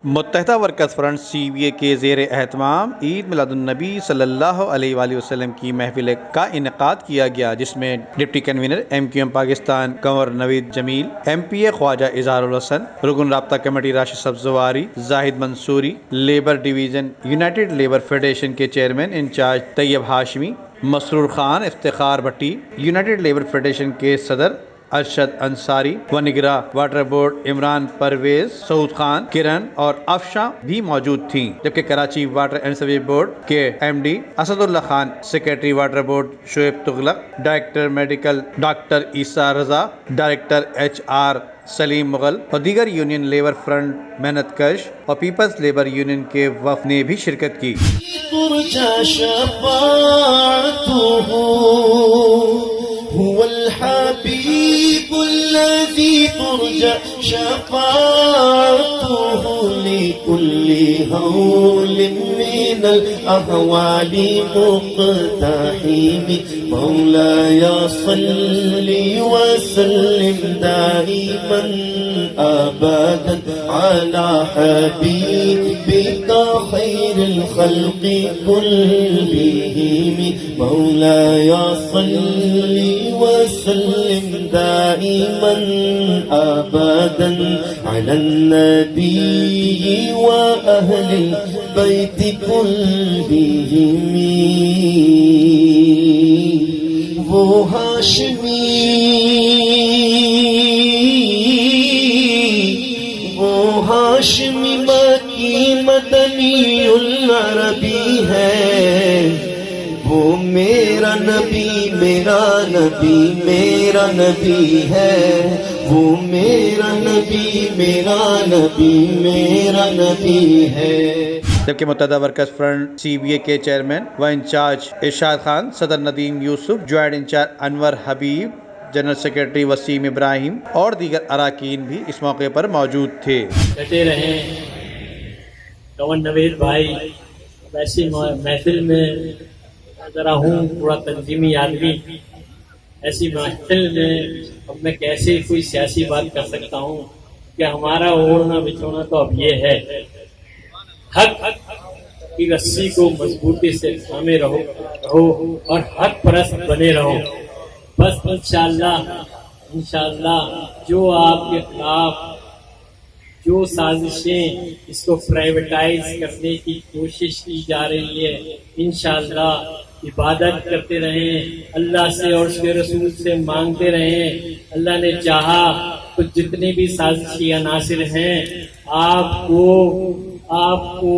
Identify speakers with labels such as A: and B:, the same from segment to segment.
A: متحدہ workers front CBA کے زیر اہتمام عید میلاد النبی صلی اللہ علیہ وآلہ وسلم کی محفل کا انعقاد کیا گیا، جس میں deputy convener MQM Pakistan Kanwar Naveed Jamil, MPA Khawaja Izhar ul-Hassan, رکن رابطہ committee Rashid Sabzwari, Zahid Mansoori, labour division united labour federation کے chairman in charge Tayyab Hashmi, Masroor Khan, Iftikhar Bhatti, united labour federation کے صدر ارشد انصاری و نگراں واٹر بورڈ عمران پرویز، سعود خان، کرن اور افشاں بھی موجود تھیں، جبکہ Karachi water and sewage board کے MD Asad ullah Khan, secretary water board Shoaib Tughlaq, director medical doctor Isa Raza, director HR Saleem Mughal اور دیگر یونین لیبر فرنٹ محنت کش اور پیپلز لیبر یونین کے وفد نے بھی شرکت کی۔
B: هو الحبيب الذي ترجى شفاعته لكل هول من الأهوال مقتحم مولاي صل وسلم دائما أبدا على حبيبك خير الخلق كلهم مولاي صل وسلم دائما أبدا على النبي وأهل البيت كلهم وہ ہاشمی مکی مدنی العربی ہے، وہ میرا نبی میرا نبی میرا نبی ہے، وہ میرا نبی میرا نبی میرا نبی ہے۔
A: جبکہ متحدہ ورکرز فرنٹ CBA کے چیئرمین و انچارج ارشاد خان، صدر ندیم یوسف، جوائنٹ انچارج انور حبیب، جنرل سیکریٹری وسیم ابراہیم اور دیگر اراکین بھی اس موقع پر موجود تھے۔
C: ڈٹے رہیں کنور نوید بھائی، ایسی محفل میں ذرا ہوں تھوڑا تنظیمی آدمی، ایسی محفل میں اب میں کیسے کوئی سیاسی بات کر سکتا ہوں کہ ہمارا اوڑھنا بچھونا تو اب یہ ہے، حق کی رسی کو مضبوطی سے تھامے رہو اور حق پرست بنے رہو۔ بس انشاءاللہ جو آپ کے خلاف جو سازشیں اس کو پرائیویٹائز کرنے کی کوشش کی جا رہی ہے، انشاءاللہ عبادت کرتے رہیں، اللہ سے اور اس کے رسول سے مانگتے رہیں۔ اللہ نے چاہا تو جتنے بھی سازشی عناصر ہیں آپ کو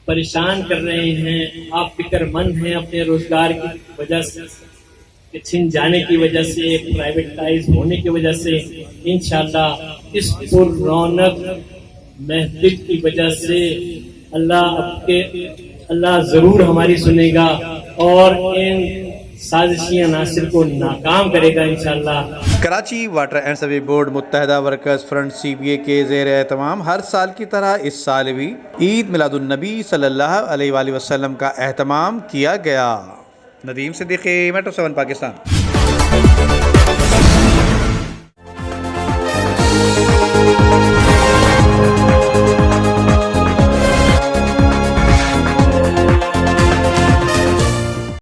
C: پریشان کر رہے ہیں، آپ فکر مند ہیں اپنے روزگار کی وجہ سے، چھن جانے کی وجہ سے، پرائیویٹائز ہونے کی وجہ سے، انشاءاللہ اس پر رونق محفل کی وجہ سے اللہ ضرور ہماری سنے گا اور ان سازشی عناصر کو ناکام کرے گا انشاءاللہ۔
A: Karachi water and sewage board متحدہ ورکرز فرنٹ CBA کے زیر اہتمام ہر سال کی طرح اس سال بھی عید میلاد النبی صلی اللہ علیہ وآلہ وسلم کا اہتمام کیا گیا۔ ندیم صدیقی، میٹرو 7 پاکستان۔